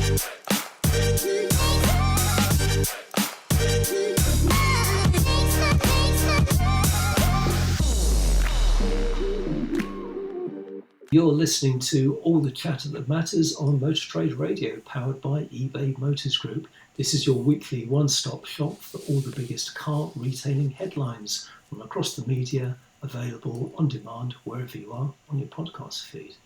You're listening to All the Chatter That Matters on Motor Trade Radio, powered by eBay Motors Group. This is your weekly one-stop shop for all the biggest car retailing headlines from across the media, available on demand wherever you are on your podcast feed.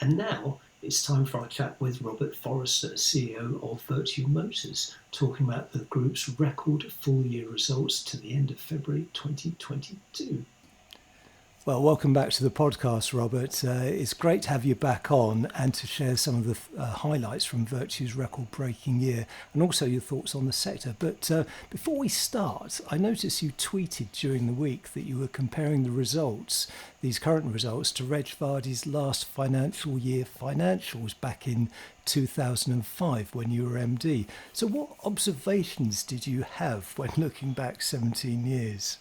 And now it's time for our chat with Robert Forrester, CEO of Vertu Motors, talking about the group's record full-year results to the end of February 2022. Well, welcome back to the podcast, Robert. It's great to have you back on and to share some of the highlights from Vertu's record-breaking year and also your thoughts on the sector. But before we start, I noticed you tweeted during the week that you were comparing the results, these current results, to Reg Vardy's last financial year financials back in 2005 when you were MD. So what observations did you have when looking back 17 years?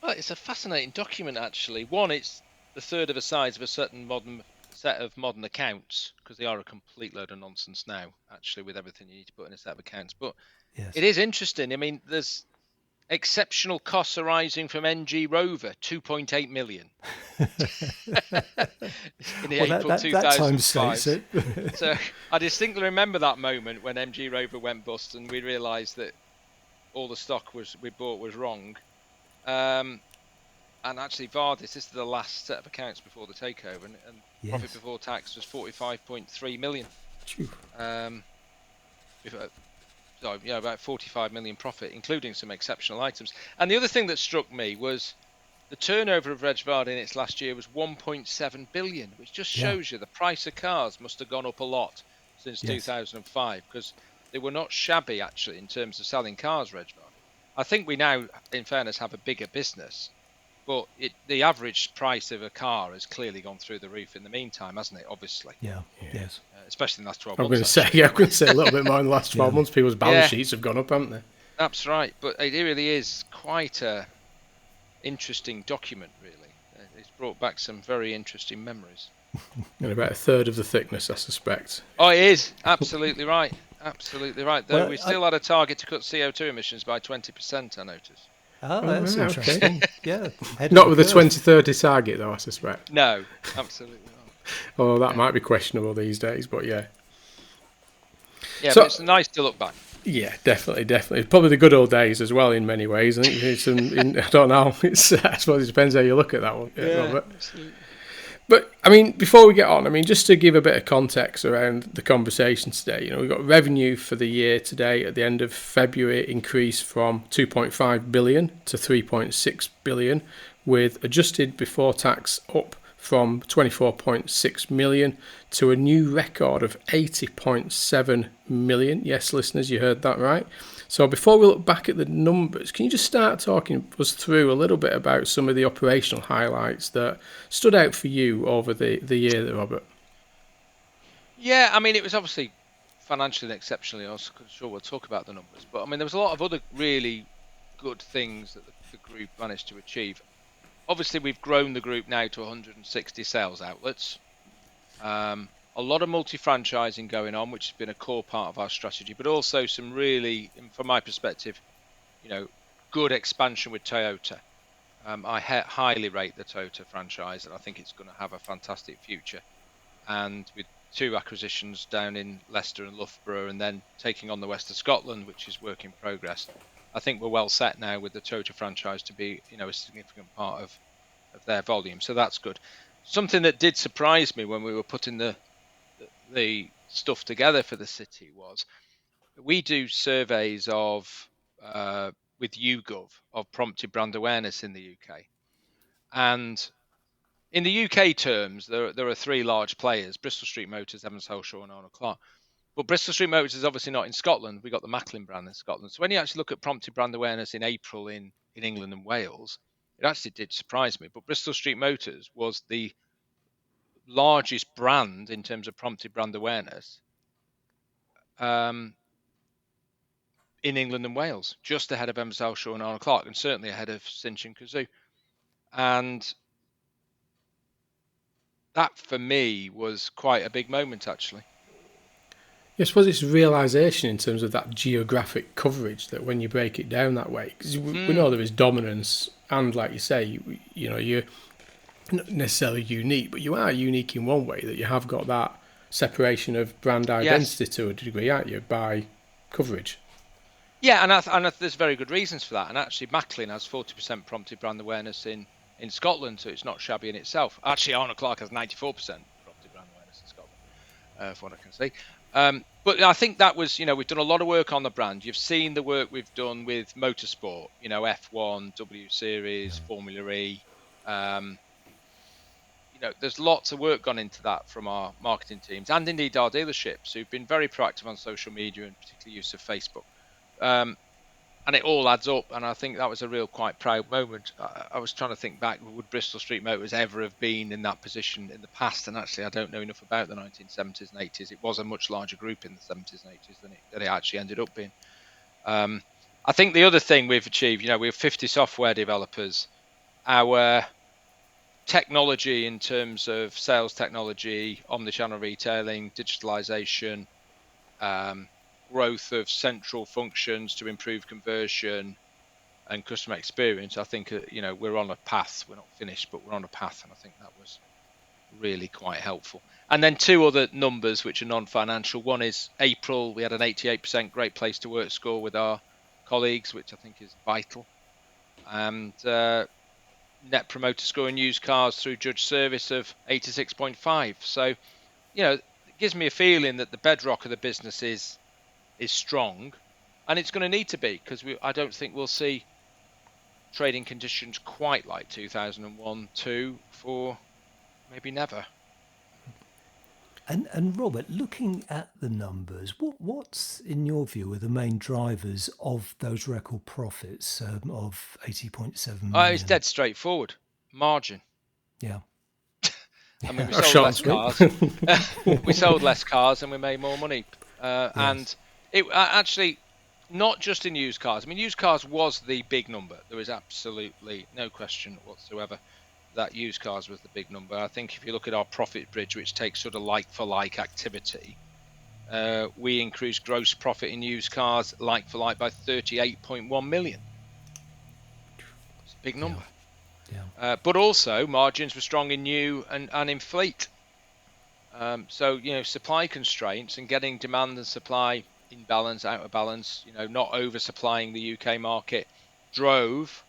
Well, it's a fascinating document, actually. One, it's a third of the size of a certain modern set of modern accounts, because they are a complete load of nonsense now, actually, with everything you need to put in a set of accounts. But yes, it is interesting. I mean, there's exceptional costs arising from NG Rover, 2.8 million. In the April 2005. That time states it. So I distinctly remember that moment when MG Rover went bust and we realised that all the stock we bought was wrong. And actually, Vardis, this is the last set of accounts before the takeover, and yes, profit before tax was 45.3 million. About 45 million profit, including some exceptional items. And the other thing that struck me was the turnover of Reg Vardy in its last year was 1.7 billion, which just shows you the price of cars must have gone up a lot since 2005, because they were not shabby, actually, in terms of selling cars, Reg Vardy. I think we now, in fairness, have a bigger business, but the average price of a car has clearly gone through the roof in the meantime, hasn't it? Obviously. Yeah. Yes. Especially in the last 12 months. I'm going to say a little bit more in the last 12 months. People's balance sheets have gone up, haven't they? That's right. But it really is quite a interesting document, really. It's brought back some very interesting memories. And about a third of the thickness, I suspect. Oh, it is. Absolutely right. Absolutely right. Though we still had a target to cut CO2 emissions by 20%, I noticed. Oh, that's interesting. Okay. Yeah. Not with the 2030 target, though, I suspect. No, absolutely not. Oh, that might be questionable these days, but yeah. Yeah, so, but it's nice to look back. Yeah, definitely. Probably the good old days as well in many ways. I think it's I don't know. I suppose it depends how you look at that one, Robert. Absolutely. But, I mean, before we get on, just to give a bit of context around the conversation today, we've got revenue for the year today at the end of February increased from 2.5 billion to 3.6 billion, with adjusted before tax up from 24.6 million to a new record of 80.7 million. Yes, listeners, you heard that right. So before we look back at the numbers, can you just start talking us through a little bit about some of the operational highlights that stood out for you over the year, Robert? Yeah, it was obviously financially and exceptionally. I'm sure we'll talk about the numbers. But, there was a lot of other really good things that the group managed to achieve. Obviously, we've grown the group now to 160 sales outlets. A lot of multi-franchising going on, which has been a core part of our strategy, but also some really, from my perspective, good expansion with Toyota. I highly rate the Toyota franchise, and I think it's going to have a fantastic future. And with 2 acquisitions down in Leicester and Loughborough, and then taking on the west of Scotland, which is work in progress, I think we're well set now with the Toyota franchise to be, a significant part of their volume. So that's good. Something that did surprise me when we were putting the stuff together for the city was we do surveys of with YouGov of prompted brand awareness in the UK, and in the UK terms there are 3 large players: Bristol Street Motors, Evans Helshaw and Arnold Clark. But Bristol Street Motors is obviously not in Scotland. We got the Macklin brand in Scotland. So when you actually look at prompted brand awareness in April in England and Wales, it actually did surprise me. But Bristol Street Motors was the largest brand in terms of prompted brand awareness in England and Wales, just ahead of Evans Helshaw and Arnold Clark, and certainly ahead of Cinch and Kazoo. And that, for me, was quite a big moment, actually. I suppose it's realisation in terms of that geographic coverage, that when you break it down that way, because we know there is dominance, and like you say, you're not necessarily unique, but you are unique in one way, that you have got that separation of brand identity to a degree, aren't you, by coverage. Yeah, and there's very good reasons for that. And actually, Macklin has 40% prompted brand awareness in Scotland, so it's not shabby in itself. Actually, Arnold Clark has 94% prompted brand awareness in Scotland, from what I can see. But I think that was, we've done a lot of work on the brand. You've seen the work we've done with motorsport, F1, W Series, Formula E. There's lots of work gone into that from our marketing teams, and indeed our dealerships, who've been very proactive on social media, and particularly use of Facebook. And it all adds up, and I think that was a real quite proud moment. I was trying to think back, would Bristol Street Motors ever have been in that position in the past? And actually, I don't know enough about the 1970s and 80s. It was a much larger group in the 70s and 80s than it actually ended up being. I think the other thing we've achieved, we have 50 software developers. Our technology in terms of sales technology, omnichannel retailing, digitalization, growth of central functions to improve conversion and customer experience, I think we're on a path. We're not finished, but we're on a path, and I think that was really quite helpful. And then two other numbers which are non-financial. One is April, we had an 88% great place to work score with our colleagues, which I think is vital. And net promoter score in used cars through judge service of 86.5. So it gives me a feeling that the bedrock of the business is strong, and it's going to need to be, because I don't think we'll see trading conditions quite like 2001-2 for maybe never. And Robert, looking at the numbers, what's in your view are the main drivers of those record profits of 80.7 million? It's dead straightforward. Margin. Yeah. I mean, we sold less cars. We sold less cars and we made more money. And it actually, not just in used cars. I mean, used cars was the big number. There was absolutely no question whatsoever that used cars was the big number. I think if you look at our profit bridge, which takes sort of like-for-like activity, we increased gross profit in used cars like-for-like by 38.1 million. It's a big number. Yeah. But also, margins were strong in new and in fleet. So, supply constraints and getting demand and supply in balance, out of balance, not oversupplying the UK market, drove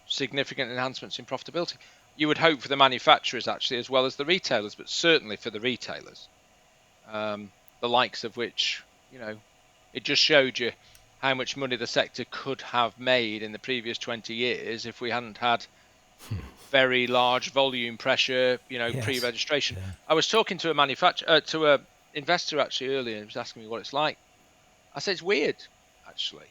significant enhancements in profitability. You would hope for the manufacturers, actually, as well as the retailers, but certainly for the retailers, the likes of which, it just showed you how much money the sector could have made in the previous 20 years if we hadn't had very large volume pressure, pre-registration. Yeah. I was talking to a investor actually earlier, and he was asking me what it's like. I said it's weird, actually,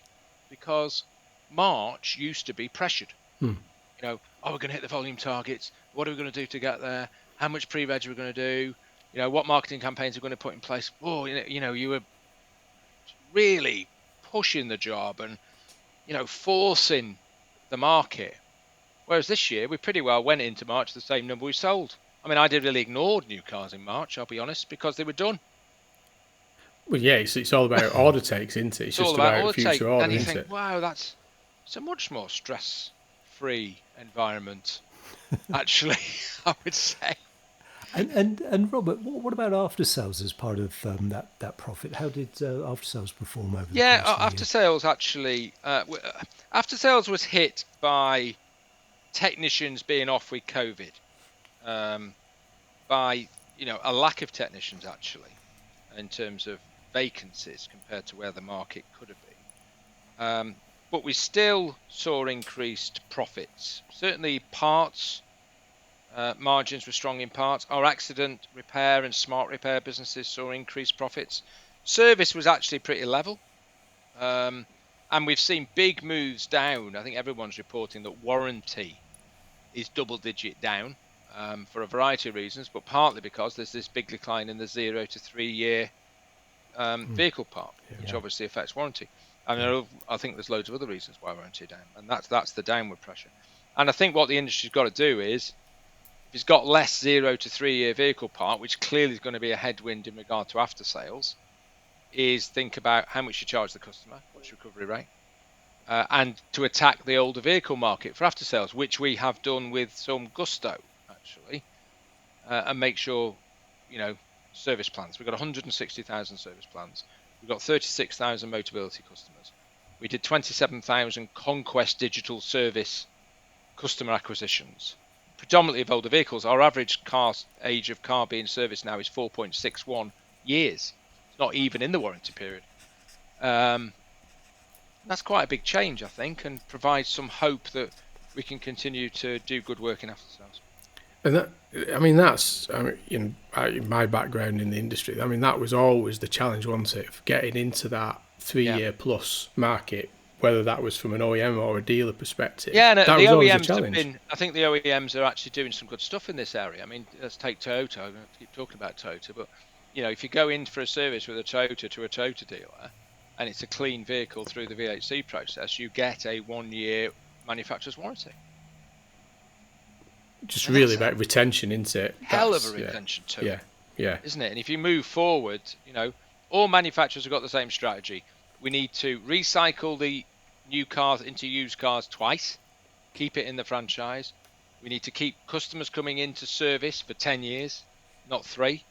because March used to be pressured. We're going to hit the volume targets. What are we going to do to get there? How much pre-reg are we going to do? What marketing campaigns are we going to put in place? Oh, you were really pushing the job and, forcing the market. Whereas this year, we pretty well went into March the same number we sold. I mean, I did really ignored new cars in March, I'll be honest, because they were done. Well, yeah, it's all about order takes, isn't it? It's just about future order, and you isn't think, it? wow, it's a much more stress-free environment, actually, I would say. And Robert, what about after sales as part of that profit? How did after sales perform over the course of the year? After sales actually, after sales was hit by technicians being off with COVID, by a lack of technicians actually, in terms of vacancies compared to where the market could have been. But we still saw increased profits. Certainly parts. Margins were strong in parts. Our accident repair and smart repair businesses saw increased profits. Service was actually pretty level. And we've seen big moves down. I think everyone's reporting that warranty is double-digit down for a variety of reasons, but partly because there's this big decline in the 0 to 3 year vehicle park, which obviously affects warranty. And I think there's loads of other reasons why warranty are down, and that's the downward pressure. And I think what the industry's got to do is, if it's got less 0 to 3 year vehicle park, which clearly is going to be a headwind in regard to after sales, is think about how much you charge the customer, what's your recovery rate, and to attack the older vehicle market for after sales, which we have done with some gusto, actually, and make sure, service plans. We've got 160,000 service plans. We've got 36,000 Motability customers. We did 27,000 Conquest digital service customer acquisitions, predominantly of older vehicles. Our average age of car being serviced now is 4.61 years. It's not even in the warranty period. That's quite a big change, I think, and provides some hope that we can continue to do good work in after sales. And that's in my background in the industry, that was always the challenge, wasn't it, of getting into that 3-year plus market, whether that was from an OEM or a dealer perspective. Yeah, no, that the was always OEMs a challenge. I think the OEMs are actually doing some good stuff in this area. I mean, let's take Toyota. I'm going to keep talking about Toyota, but if you go in for a service with a Toyota to a Toyota dealer, and it's a clean vehicle through the VHC process, you get a 1-year manufacturer's warranty. Just really about retention, isn't it? Hell of a retention too. Yeah. Isn't it? And if you move forward, all manufacturers have got the same strategy. We need to recycle the new cars into used cars twice, keep it in the franchise. We need to keep customers coming into service for 10 years, not 3.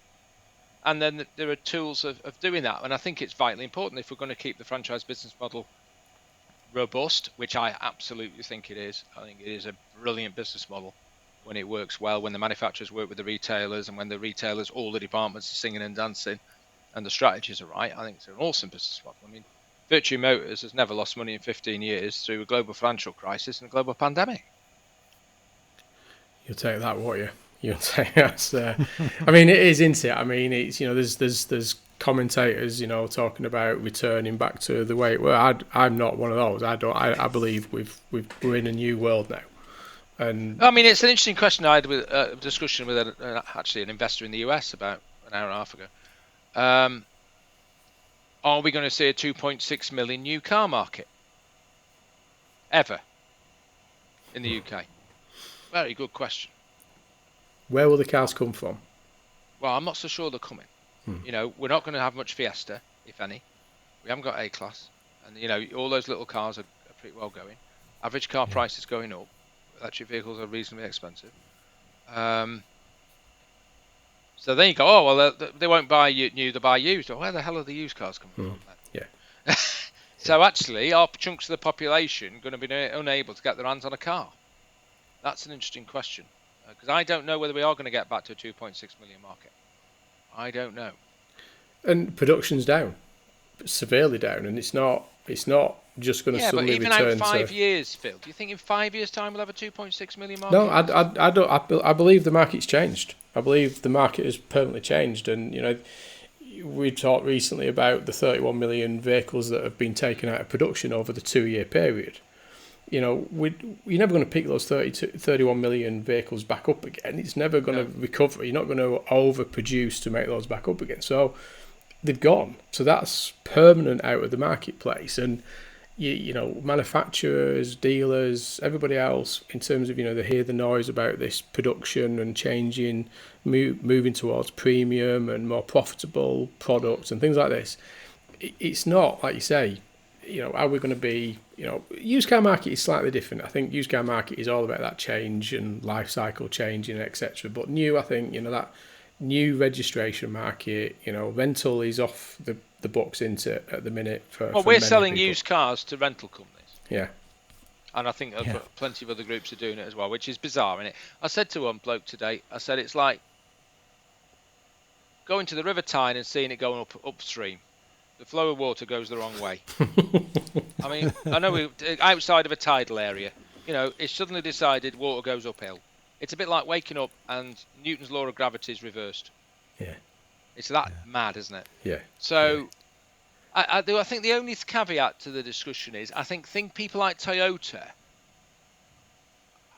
And then there are tools of doing that. And I think it's vitally important if we're going to keep the franchise business model robust, which I absolutely think it is. I think it is a brilliant business model when it works well, when the manufacturers work with the retailers, and when the retailers, all the departments are singing and dancing and the strategies are right. I think it's an awesome business model. I mean, Vertu Motors has never lost money in 15 years through a global financial crisis and a global pandemic. You'll take that, won't you? You'll take that. It is, isn't it? It's, there's commentators, talking about returning back to the way it was. I'm not one of those. I believe we're in a new world now. And it's an interesting question. I had a discussion with actually an investor in the US about an hour and a half ago. Are we going to see a 2.6 million new car market ever in the UK? Very good question. Where will the cars come from? Well, I'm not so sure they're coming. We're not going to have much Fiesta, if any. We haven't got A-Class. And, all those little cars are pretty well going. Average car price is going up. Electric vehicles are reasonably expensive. So then you go, oh, well, they won't buy new, they buy used. Well, where the hell are the used cars coming from then? Yeah. So actually, are chunks of the population going to be unable to get their hands on a car? That's an interesting question. Because I don't know whether we are going to get back to a 2.6 million market. I don't know. And production's down, severely down, and it's not just going to suddenly return. Yeah, but even out 5 years, Phil, do you think in 5 years' time we'll have a 2.6 million market? No, I don't. I believe the market's changed. I believe the market has permanently changed, and we talked recently about the 31 million vehicles that have been taken out of production over the 2-year period. You're never going to pick those 31 million vehicles back up again. It's never going to recover. You're not going to overproduce to make those back up again. So they've gone. So that's permanent out of the marketplace. And manufacturers, dealers, everybody else, in terms of they hear the noise about this production and changing, moving towards premium and more profitable products and things like this. It's not like you say. Are we going to be, used car market is slightly different. I think used car market is all about that change and life cycle changing, etc. But new, I think, that new registration market, rental is off the books into at the minute. We're selling people. Used cars to rental companies. Yeah. And I think plenty of other groups are doing it as well, which is bizarre, isn't it? I said to one bloke today, it's like going to the River Tyne and seeing it going upstream. The flow of water goes the wrong way. I know we're outside of a tidal area. It's suddenly decided water goes uphill. It's a bit like waking up and Newton's law of gravity is reversed. Yeah. It's that mad, isn't it? Yeah. So I think the only caveat to the discussion is I think people like Toyota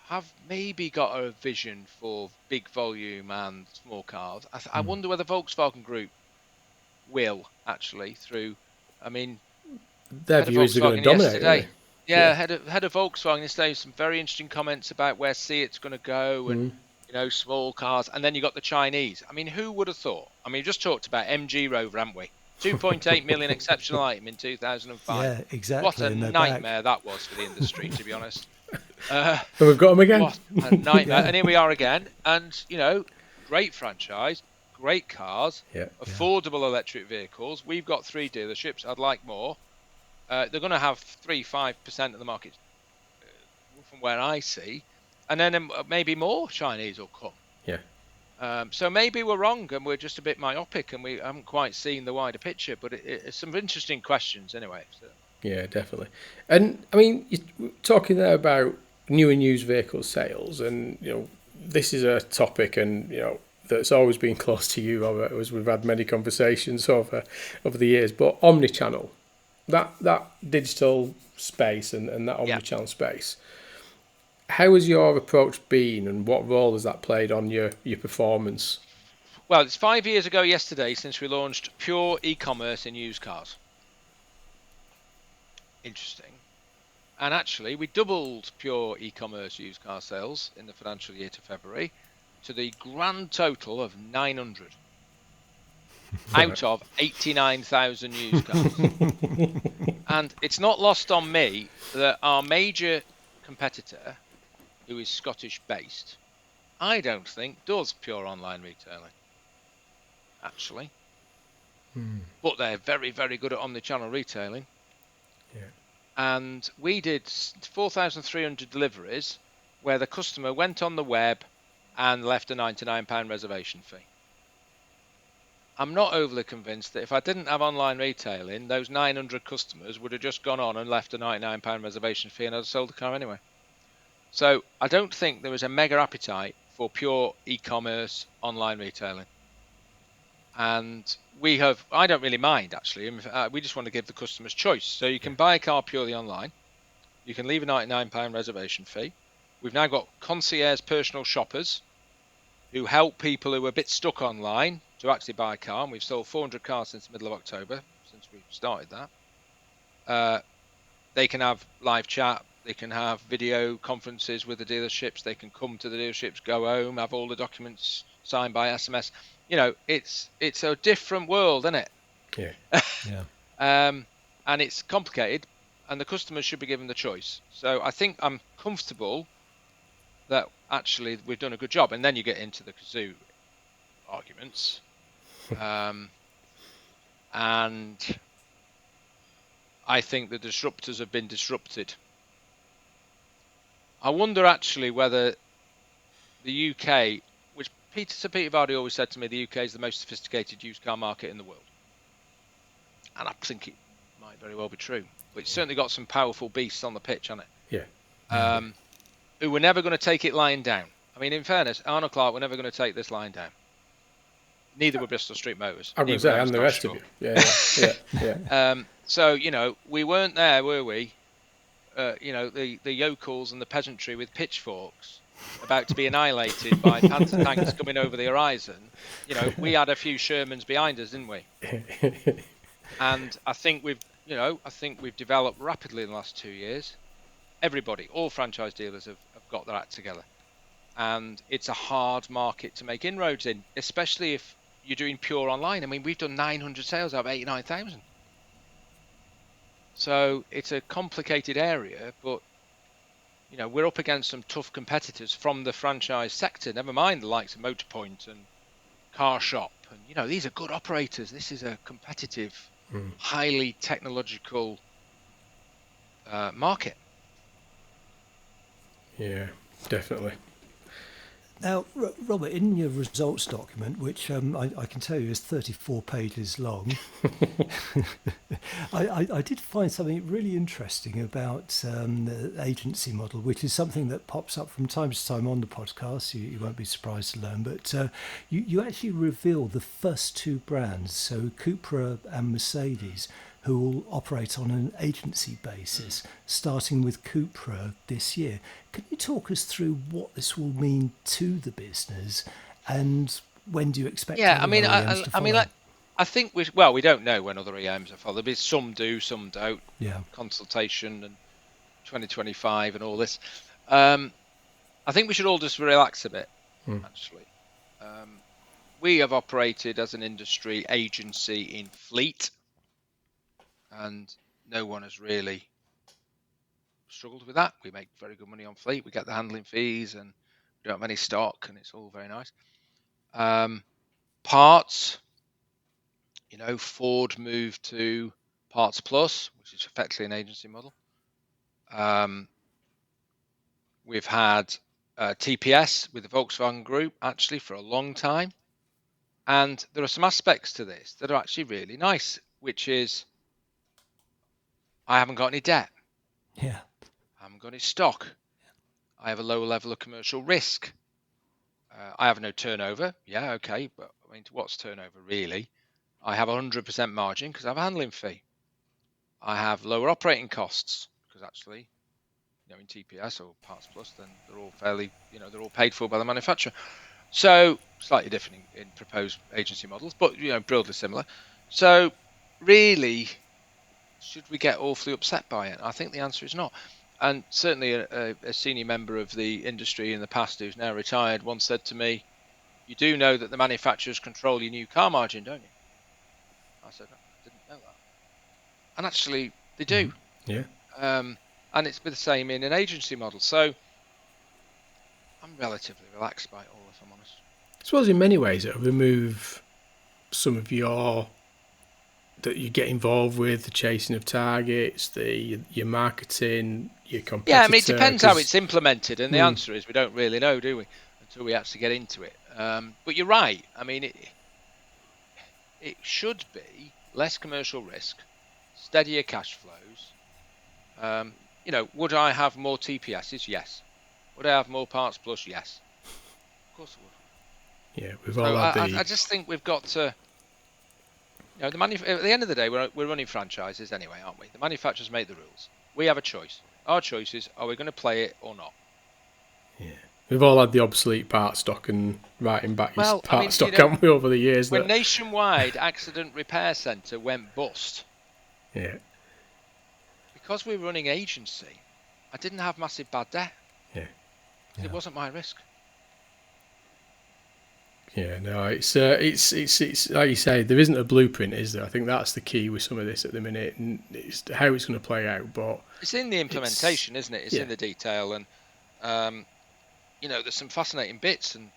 have maybe got a vision for big volume and small cars. I wonder whether Volkswagen Group will actually through. Their view is they're going to dominate. Head of Volkswagen yesterday, some very interesting comments about where Seat's going to go and small cars, and then you got the Chinese. Who would have thought? We just talked about MG Rover, haven't we? 2.8 million exceptional item in 2005. Yeah, exactly. What a and they're nightmare that was for the industry, to be honest. And we've got them again. What a nightmare. Yeah. And here we are again. And, great franchise, great cars, Yeah. affordable electric vehicles. We've got 3 dealerships. I'd like more. They're going to have 3-5% of the market from where I see. And then maybe more Chinese will come. Yeah. So maybe we're wrong and we're just a bit myopic and we haven't quite seen the wider picture. But it's some interesting questions anyway. So. Yeah, definitely. And I mean, you're talking there about new and used vehicle sales, and this is a topic, and that's always been close to you, Robert, as we've had many conversations over the years. But omnichannel, that digital space and that omnichannel space, how has your approach been, and what role has that played on your performance? Well, it's 5 years ago yesterday since we launched pure e-commerce in used cars. Interesting. And actually, we doubled pure e-commerce used car sales in the financial year to February to the grand total of 900 out of 89,000 used cars. And it's not lost on me that our major competitor, who is Scottish based, I don't think does pure online retailing, actually. But they're very, very good at omnichannel retailing. Yeah. And we did 4,300 deliveries where the customer went on the web and left a £99 reservation fee. I'm not overly convinced that if I didn't have online retailing, those 900 customers would have just gone on and left a £99 reservation fee and I'd have sold the car anyway. So I don't think there is a mega appetite for pure e-commerce online retailing. And I don't really mind actually. We just want to give the customers choice. So you can buy a car purely online. You can leave a £99 reservation fee. We've now got concierge personal shoppers who help people who are a bit stuck online to actually buy a car. And we've sold 400 cars since the middle of October, since we started that. They can have live chat. They can have video conferences with the dealerships. They can come to the dealerships, go home, have all the documents signed by SMS. It's a different world, isn't it? Yeah. Yeah. And it's complicated, and the customers should be given the choice. So I think I'm comfortable that actually we've done a good job. And then you get into the kazoo arguments. And I think the disruptors have been disrupted. I wonder actually whether the UK, which Sir Peter Vardy always said to me, the UK is the most sophisticated used car market in the world. And I think it might very well be true. But it's certainly got some powerful beasts on the pitch, hasn't it? Yeah. Who were never going to take it lying down. I mean, in fairness, Arnold Clark were never going to take this lying down. Neither were Bristol Street Motors. I'm going to say, and the rest of you. Yeah. So, we weren't there, were we? The yokels and the peasantry with pitchforks about to be annihilated by Panther tanks coming over the horizon. We had a few Shermans behind us, didn't we? And I think we've developed rapidly in the last 2 years. Everybody, all franchise dealers have got their act together. And it's a hard market to make inroads in, especially if you're doing pure online. I mean, we've done 900 sales out of 89,000. So it's a complicated area, but we're up against some tough competitors from the franchise sector. Never mind the likes of Motorpoint and Car Shop, and these are good operators. This is a competitive, highly technological market. Yeah, definitely. Now, Robert, in your results document, which I can tell you is 34 pages long, I did find something really interesting about the agency model, which is something that pops up from time to time on the podcast. You won't be surprised to learn, but you actually reveal the first 2 brands, so Cupra and Mercedes, who will operate on an agency basis, starting with Cupra this year. Can you talk us through what this will mean to the business, and when do you expect? Yeah, I think we don't know when other EMs are following. Some do, some don't. Yeah, consultation and 2025 and all this. I think we should all just relax a bit, actually. we have operated as an industry agency in fleet, and no one has really struggled with that. We make very good money on fleet. We get the handling fees, and we don't have any stock, and it's all very nice. Parts, Ford moved to Parts Plus, which is effectively an agency model. We've had TPS with the Volkswagen Group actually for a long time. And there are some aspects to this that are actually really nice, which is I haven't got any debt. Yeah. I haven't got any stock. I have a lower level of commercial risk. I have no turnover. Yeah, okay. But I mean, what's turnover really? I have 100% margin because I have a handling fee. I have lower operating costs because actually, in TPS or Parts Plus, then they're all fairly, they're all paid for by the manufacturer. So slightly different in proposed agency models, but broadly similar. So really, should we get awfully upset by it? I think the answer is not. And certainly a senior member of the industry in the past who's now retired once said to me, "You do know that the manufacturers control your new car margin, don't you?" I said, "No, I didn't know that." And actually, they do. Yeah. And it's the same in an agency model. So I'm relatively relaxed by it all, if I'm honest. I suppose in many ways it'll remove some of that you get involved with, the chasing of targets, your marketing, your competitor. Yeah, I mean, it depends how it's implemented, and the answer is we don't really know, do we, until we actually get into it. But you're right. I mean, it should be less commercial risk, steadier cash flows. Would I have more TPSs? Yes. Would I have more Parts Plus? Yes. Of course I would. Yeah, we've all had I just think we've got to. At the end of the day, we're running franchises anyway, aren't we? The manufacturers make the rules. We have a choice. Our choice is: are we going to play it or not? Yeah, we've all had the obsolete part stock and writing back your part stock, haven't we, over the years? When Nationwide Accident Repair Centre went bust, yeah, because we were running agency, I didn't have massive bad debt. Yeah. It wasn't my risk. Yeah, no, it's like you say, there isn't a blueprint, is there? I think that's the key with some of this at the minute, and it's how it's going to play out. But it's in the implementation, isn't it? It's in the detail, and there's some fascinating bits. And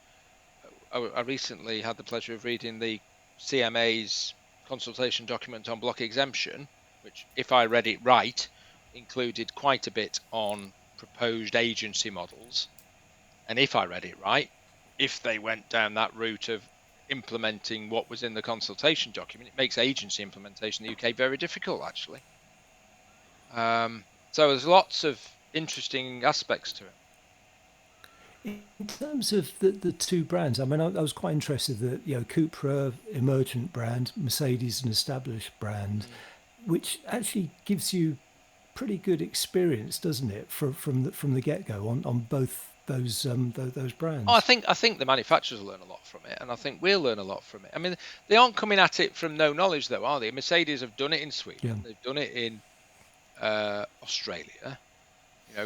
I recently had the pleasure of reading the CMA's consultation document on block exemption, which, if I read it right, included quite a bit on proposed agency models. And if I read it right, if they went down that route of implementing what was in the consultation document, it makes agency implementation in the UK very difficult, actually. So there's lots of interesting aspects to it. In terms of the two brands, I mean, I was quite interested that Cupra, emergent brand, Mercedes, an established brand, which actually gives you pretty good experience, doesn't it, from the get-go on both those brands? Oh, I think the manufacturers will learn a lot from it, and I think we'll learn a lot from it. I mean, they aren't coming at it from no knowledge, though, are they? Mercedes have done it in Sweden. Yeah. They've done it in Australia.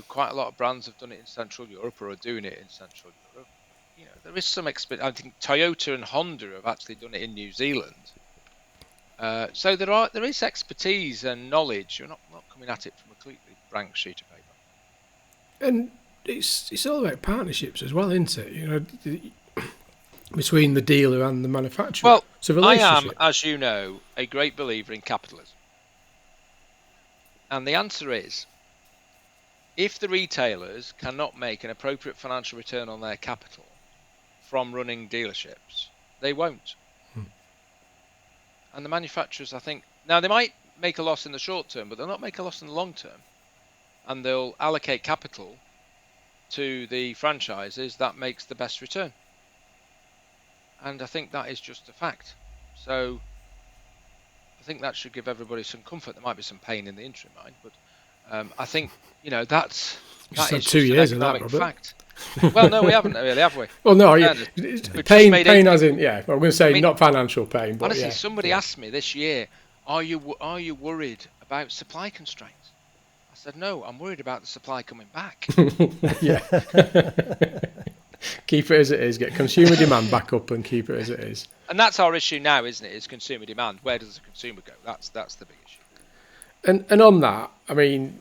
Quite a lot of brands have done it in Central Europe or are doing it in Central Europe. There is some experience. I think Toyota and Honda have actually done it in New Zealand. So there is expertise and knowledge. You're not coming at it from a completely blank sheet of paper. And it's all about partnerships as well, isn't it? Between the dealer and the manufacturer. Well, it's a relationship. I am, as you know, a great believer in capitalism. And the answer is, if the retailers cannot make an appropriate financial return on their capital from running dealerships, they won't. And the manufacturers, I think, now they might make a loss in the short term, but they'll not make a loss in the long term. And they'll allocate capital to the franchises that makes the best return. And I think that is just a fact. So I think that should give everybody some comfort. There might be some pain in the interim, mind, but I think that is just 2 years an of that, economic fact. Well, no, we haven't really, have we? Well, no, pain as in, I'm going to say not financial pain, but honestly, somebody asked me this year, are you worried about supply constraints? I said, no, I'm worried about the supply coming back. Yeah. Keep it as it is. Get consumer demand back up and keep it as it is. And that's our issue now, isn't it? Is consumer demand. Where does the consumer go? That's the big issue. And on that, I mean,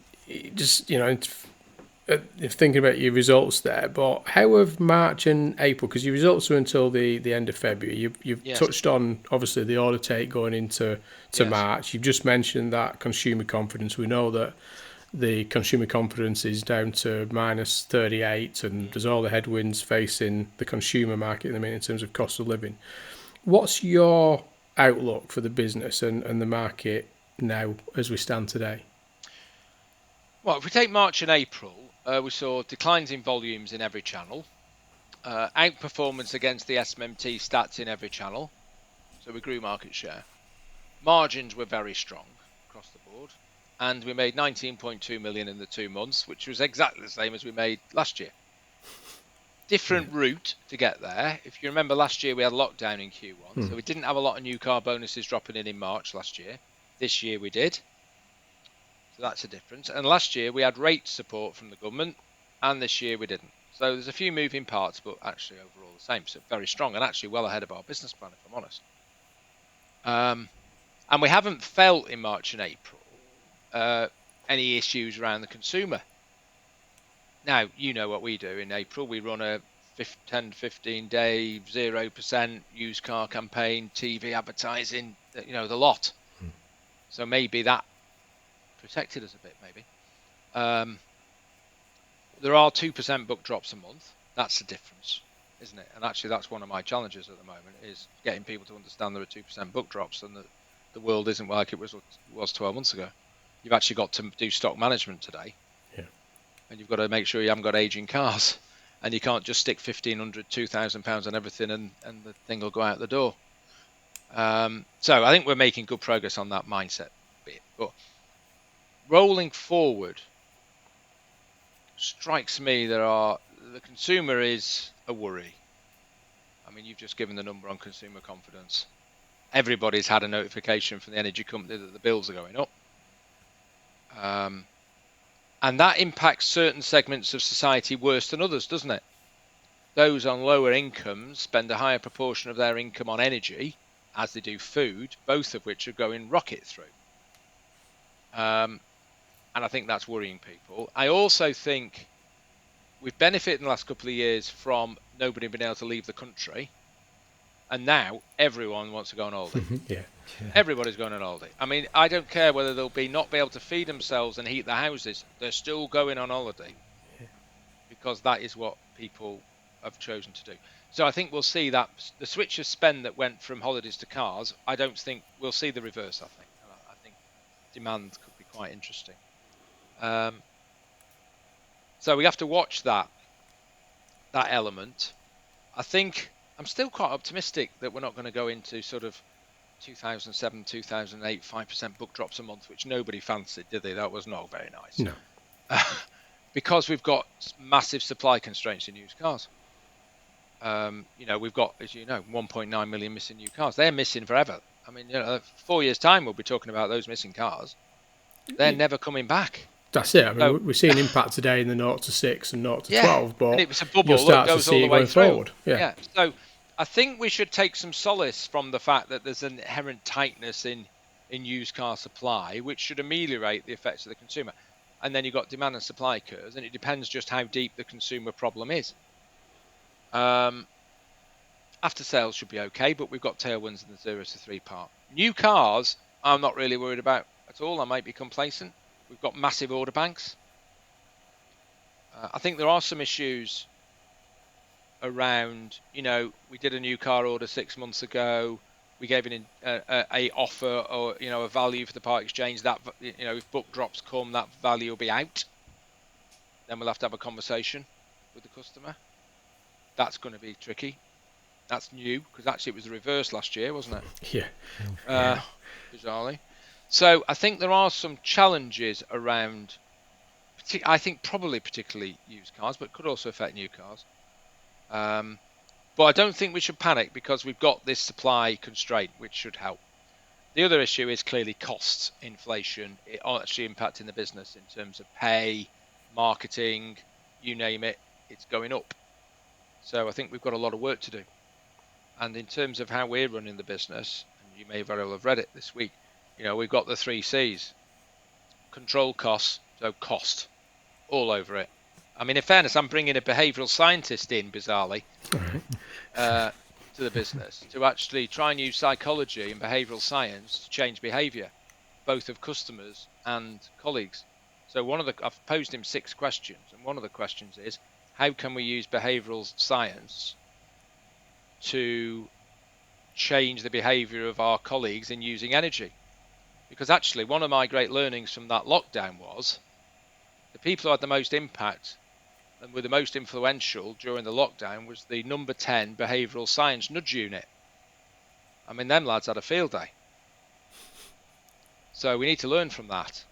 just thinking about your results there, but how have March and April? Because your results are until the end of February. You've touched on obviously the order take going into March. You've just mentioned that consumer confidence. We know that the consumer confidence is down to minus 38, and there's all the headwinds facing the consumer market in terms of cost of living. What's your outlook for the business and the market now as we stand today? Well, if we take March and April, we saw declines in volumes in every channel, outperformance against the SMMT stats in every channel, so we grew market share. Margins were very strong across the board, and we made 19.2 million in the 2 months, which was exactly the same as we made last year. Different route to get there. If you remember last year, we had lockdown in Q1, so we didn't have a lot of new car bonuses dropping in March last year. This year we did. So that's a difference. And last year we had rate support from the government, and this year we didn't. So there's a few moving parts, but actually overall the same. So very strong, and actually well ahead of our business plan, if I'm honest. And we haven't felt in March and April any issues around the consumer. Now, you know what we do in April. We run a 10 to 15 day 0% used car campaign, TV advertising, the lot. So maybe that protected us a bit, maybe. There are 2% book drops a month. That's the difference, isn't it? And actually that's one of my challenges at the moment, is getting people to understand there are 2% book drops, and that the world isn't like it was 12 months ago. You've actually got to do stock management today. Yeah. And you've got to make sure you haven't got aging cars, and you can't just stick £1,500, £2,000 on everything and the thing will go out the door. So I think we're making good progress on that mindset bit. But rolling forward, strikes me the consumer is a worry. I mean, you've just given the number on consumer confidence. Everybody's had a notification from the energy company that the bills are going up. And that impacts certain segments of society worse than others, doesn't it? Those on lower incomes spend a higher proportion of their income on energy, as they do food, both of which are going rocket through. And I think that's worrying people. I also think we've benefited in the last couple of years from nobody being able to leave the country. And now everyone wants to go on holiday. Yeah. Everybody's going on holiday. I mean, I don't care whether they'll not be able to feed themselves and heat their houses. They're still going on holiday, because that is what people have chosen to do. So I think we'll see that the switch of spend that went from holidays to cars, I don't think we'll see the reverse. I think demand could be quite interesting. So we have to watch that element. I think I'm still quite optimistic that we're not going to go into sort of 2007, 2008, 5% book drops a month, which nobody fancied, did they? That was not very nice. No. Because we've got massive supply constraints in used cars. We've got, as you know, 1.9 million missing new cars. They're missing forever. I mean, 4 years' time, we'll be talking about those missing cars. They're never coming back. That's it. I mean, we're seeing impact today in the 0 to 6 and 0 to 12, but and it was a bubble you'll start that goes to see all the it way going through. forward. Yeah. So I think we should take some solace from the fact that there's an inherent tightness in used car supply, which should ameliorate the effects of the consumer. And then you've got demand and supply curves, and it depends just how deep the consumer problem is. After sales should be okay, but we've got tailwinds in the 0 to 3 part. New cars, I'm not really worried about at all. I might be complacent. We've got massive order banks. I think there are some issues around, we did a new car order 6 months ago. We gave an a offer or, a value for the part exchange. That, if book drops come, that value will be out. Then we'll have to have a conversation with the customer. That's going to be tricky. That's new, because actually it was the reverse last year, wasn't it? Yeah. Bizarrely. So I think there are some challenges around, I think probably particularly used cars, but could also affect new cars. But I don't think we should panic, because we've got this supply constraint, which should help. The other issue is clearly costs, inflation. It actually impacting the business in terms of pay, marketing, you name it, it's going up. So I think we've got a lot of work to do. And in terms of how we're running the business, and you may very well have read it this week, we've got the 3 C's. Control costs, so cost, all over it. I mean, in fairness, I'm bringing a behavioural scientist in, bizarrely, to the business to actually try and use psychology and behavioural science to change behaviour, both of customers and colleagues. So I've posed him 6 questions, and one of the questions is, how can we use behavioural science to change the behaviour of our colleagues in using energy? Because actually, one of my great learnings from that lockdown was the people who had the most impact and were the most influential during the lockdown was the number 10 behavioural science nudge unit. I mean, them lads had a field day. So we need to learn from that.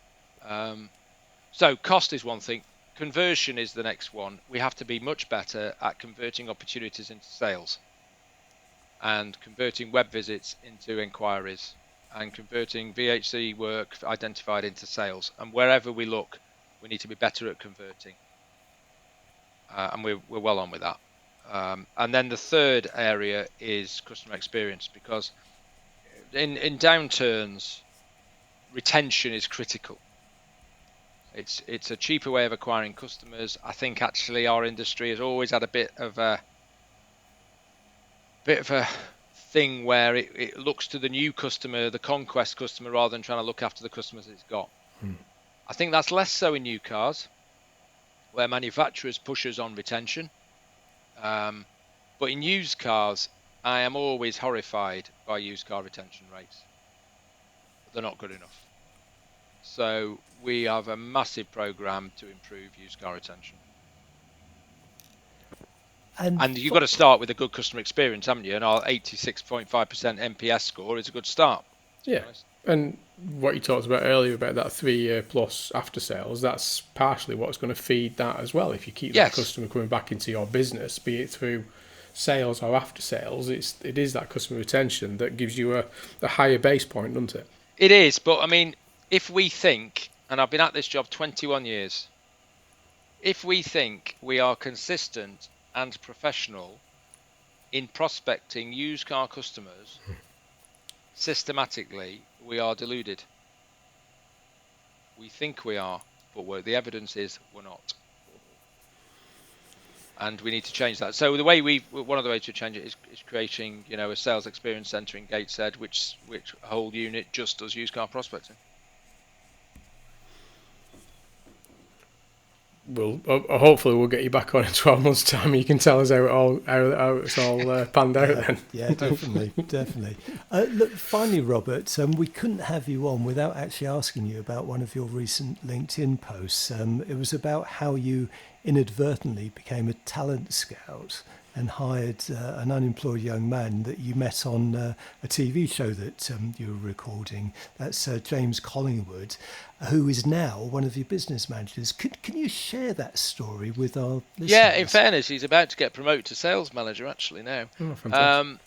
So cost is one thing. Conversion is the next one. We have to be much better at converting opportunities into sales and converting web visits into inquiries and converting VHC work identified into sales. And wherever we look, we need to be better at converting. And we're well on with that. And then the third area is customer experience, because in downturns, retention is critical. It's a cheaper way of acquiring customers. I think actually our industry has always had a bit of a thing where it looks to the new customer, the conquest customer, rather than trying to look after the customers it's got. I think that's less so in new cars, where manufacturers push us on retention. But in used cars, I am always horrified by used car retention rates. They're not good enough. So we have a massive program to improve used car retention. And you've got to start with a good customer experience, haven't you? And our 86.5% NPS score is a good start. Yeah. And what you talked about earlier about that 3-year plus after sales, that's partially what's going to feed that as well. If you keep that customer coming back into your business, be it through sales or after sales, it is that customer retention that gives you a higher base point, doesn't it? It is, but I mean, if we think, and I've been at this job 21 years, if we think we are consistent and professional in prospecting used car customers systematically, we are deluded. We think we are, but the evidence is we're not. And we need to change that. So one of the ways to change it is creating, a sales experience centre in Gateshead, which whole unit just does used car prospecting. Hopefully we'll get you back on in 12 months' time. You can tell us how it's all panned out then. Yeah, definitely. Look, finally, Robert, we couldn't have you on without actually asking you about one of your recent LinkedIn posts. It was about how you inadvertently became a talent scout and hired an unemployed young man that you met on a TV show that you were recording. That's James Collingwood, who is now one of your business managers. Can you share that story with our listeners? Yeah, in fairness, he's about to get promoted to sales manager actually now. Oh, fantastic.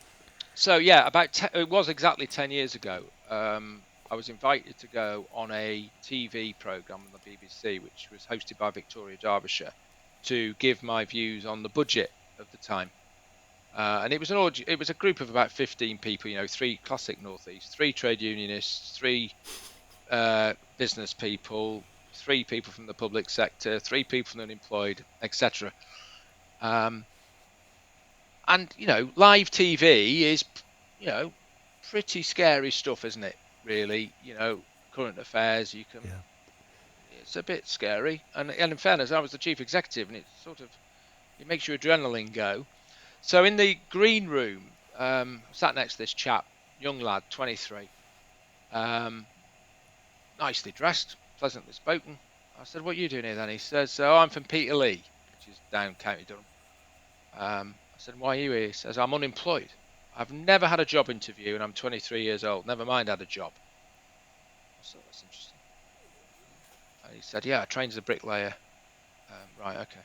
So yeah, it was exactly 10 years ago. I was invited to go on a TV programme on the BBC, which was hosted by Victoria Derbyshire, to give my views on the budget of the time. And it was a group of about 15 people, 3 classic Northeast, 3 trade unionists, 3 business people, 3 people from the public sector, 3 people from the unemployed, etc. And live TV is pretty scary stuff, isn't it? Really, current affairs. It's a bit scary. And in fairness, I was the chief executive, and it makes your adrenaline go. So in the green room, sat next to this chap, young lad, 23, nicely dressed, pleasantly spoken. I said, "What are you doing here then?" He says, "Oh, I'm from Peterlee," which is down County Durham. I said, "Why are you here?" He says, "I'm unemployed. I've never had a job interview, and I'm 23 years old. Never mind had a job." I said, "That's interesting." And he said, "Yeah, I trained as a bricklayer." Right, okay.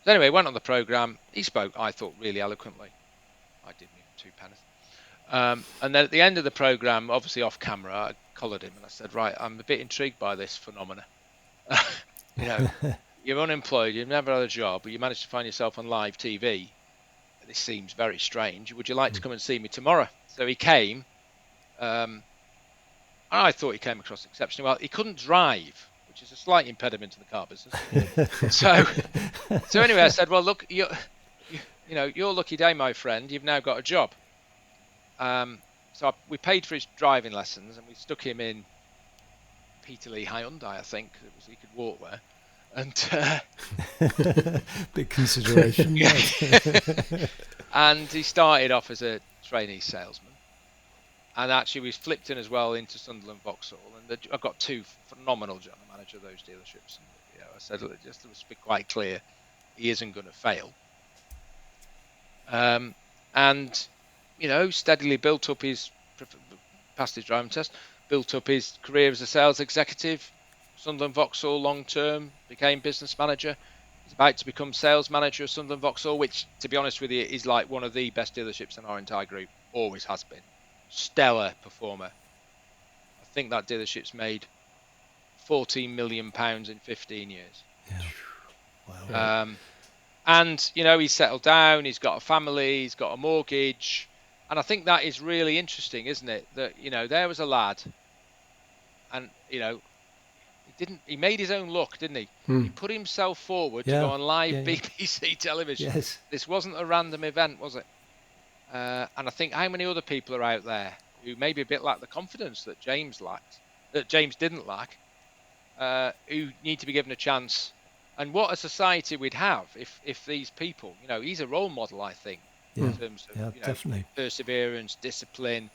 So anyway, went on the programme. He spoke, I thought, really eloquently. I did me 2 pence. And then at the end of the programme, obviously off camera, I collared him and I said, "Right, I'm a bit intrigued by this phenomena. You're unemployed, you've never had a job, but you managed to find yourself on live TV. this seems very strange. Would you like to come and see me tomorrow? So he came. I thought he came across exceptionally well. He couldn't drive, which is a slight impediment to the car business. So anyway, I said, well, look, your lucky day, my friend. You've now got a job. So we paid for his driving lessons, and we stuck him in Peterlee Hyundai, I think, so he could walk there. And big consideration. And he started off as a trainee salesman, and actually we flipped in as well into Sunderland Vauxhall, and I've got 2 phenomenal general managers of those dealerships. And, I said, just to be quite clear, he isn't going to fail. And steadily built up passed his driving test, built up his career as a sales executive. Sunderland Vauxhall long term, became business manager. He's about to become sales manager of Sunderland Vauxhall, which, to be honest with you, is like one of the best dealerships in our entire group. Always has been. Stellar performer. I think that dealership's made £14 million in 15 years. Yeah. Wow. And he's settled down. He's got a family. He's got a mortgage. And I think that is really interesting, isn't it? That there was a lad, and he made his own luck, didn't he? He put himself forward to go on live BBC television. Yes. This wasn't a random event, was it? And I think how many other people are out there who maybe a bit lack the confidence that James didn't lack, who need to be given a chance. And what a society we'd have if these people, he's a role model, I think, in terms of definitely. Perseverance, discipline.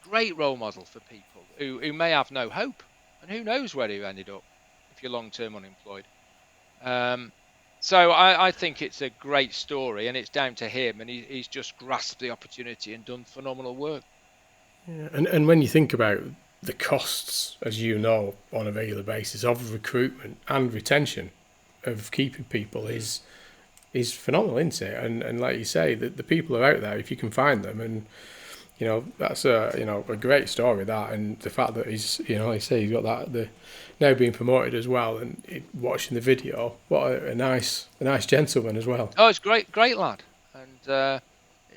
Great role model for people who may have no hope. And who knows where he ended up if you're long-term unemployed. So I think it's a great story, and it's down to him, and he's just grasped the opportunity and done phenomenal work. Yeah, and when you think about the costs, as you know, on a regular basis of recruitment and retention of keeping people is phenomenal, isn't it? And like you say, the people are out there if you can find them, and that's a great story, that, and the fact that he's like you say, he's got that now being promoted as well, and watching the video, what a nice gentleman as well. Oh, it's great lad. And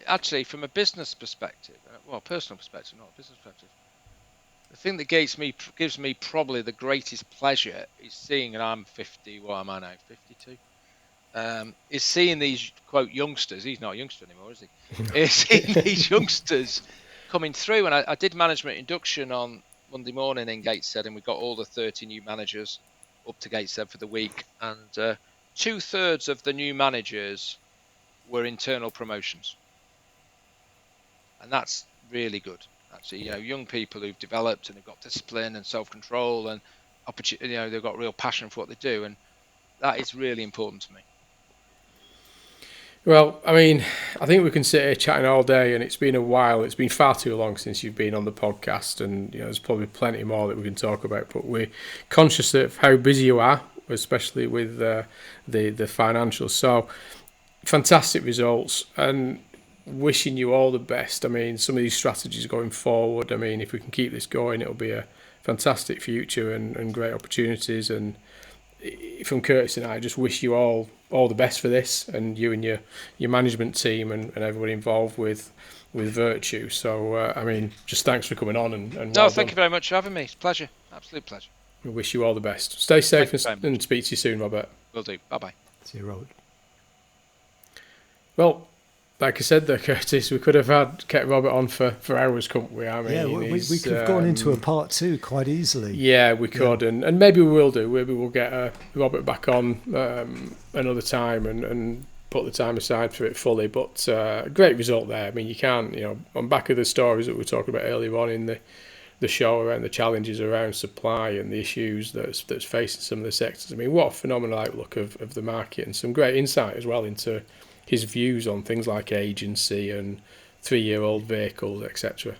actually, from a business perspective, personal perspective, not a business perspective, the thing that gives me probably the greatest pleasure is seeing, and I'm 50, what am I now, 52? Is seeing these, quote, youngsters. He's not a youngster anymore, is he? Is seeing these youngsters coming through. And I did management induction on Monday morning in Gateshead, and we got all the 30 new managers up to Gateshead for the week. And 2/3 of the new managers were internal promotions. And that's really good. Actually, young people who've developed and have got discipline and self-control and opportunity, they've got real passion for what they do. And that is really important to me. Well, I mean, I think we can sit here chatting all day, and it's been a while. It's been far too long since you've been on the podcast, and there's probably plenty more that we can talk about. But we're conscious of how busy you are, especially with the financials. So, fantastic results, and wishing you all the best. I mean, some of these strategies going forward, I mean, if we can keep this going, it'll be a fantastic future and great opportunities. And from Curtis and I just wish you all the best for this, and you and your management team and everybody involved with Vertu. So, I mean, just thanks for coming on. And well, thank you very much for having me. It's a pleasure. Absolute pleasure. We wish you all the best. Stay safe and speak to you soon, Robert. Will do. Bye-bye. See you, Robert. Well, like I said there, Curtis, we could have kept Robert on for hours, couldn't we? I mean, we could have gone into a part 2 quite easily. Yeah, we could, and maybe we will do. Maybe we'll get Robert back on another time and put the time aside for it fully. But great result there. I mean, you can't, on back of the stories that we were talking about earlier on in the show around the challenges around supply and the issues that's facing some of the sectors. I mean, what a phenomenal outlook of the market, and some great insight as well into his views on things like agency and 3-year-old vehicles, etc.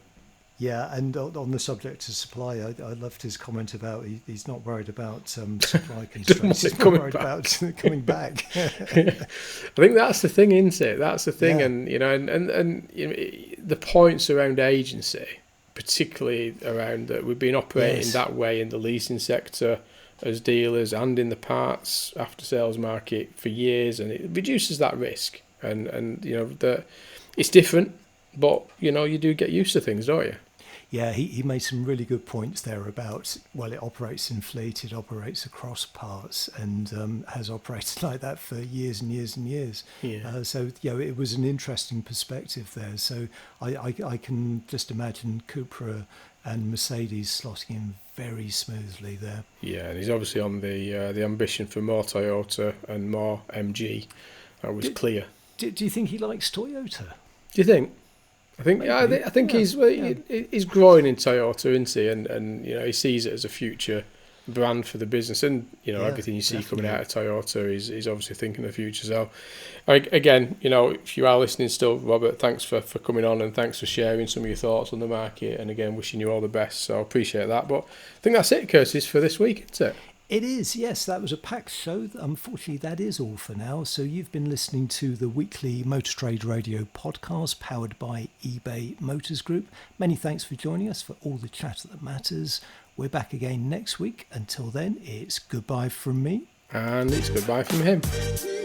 Yeah, and on the subject of supply, I loved his comment about he's not worried about supply constraints. He's not worried about coming back. I think that's the thing, isn't it? That's the thing, and the points around agency, particularly around that we've been operating that way in the leasing sector as dealers and in the parts after sales market for years, and it reduces that risk. and you know that it's different, but you know you do get used to things, don't you? Yeah, he made some really good points there about, well, it operates in fleet, it operates across parts, and has operated like that for years and years and years. Yeah. So, you know, it was an interesting perspective there. So I can just imagine Cupra and Mercedes slotting in very smoothly there. Yeah, and he's obviously on the ambition for more Toyota and more MG. That was clear. Do you think he likes Toyota? Do you think? I think Maybe. I think he's growing in Toyota, isn't he? And you know he sees it as a future brand for the business, and you know everything you see definitely. coming out of Toyota is obviously thinking of the future. So again, you know, if you are listening still, Robert, thanks for coming on and thanks for sharing some of your thoughts on the market, and again wishing you all the best. So I appreciate that. But I think that's it, Curtis, for this week, isn't it? It is, yes. That was a packed show. Unfortunately, that is all for now. So you've been listening to the weekly Motor Trade Radio podcast powered by eBay Motors Group. Many thanks for joining us for all the chat that matters. We're back again next week. Until then, it's goodbye from me. And it's goodbye from him.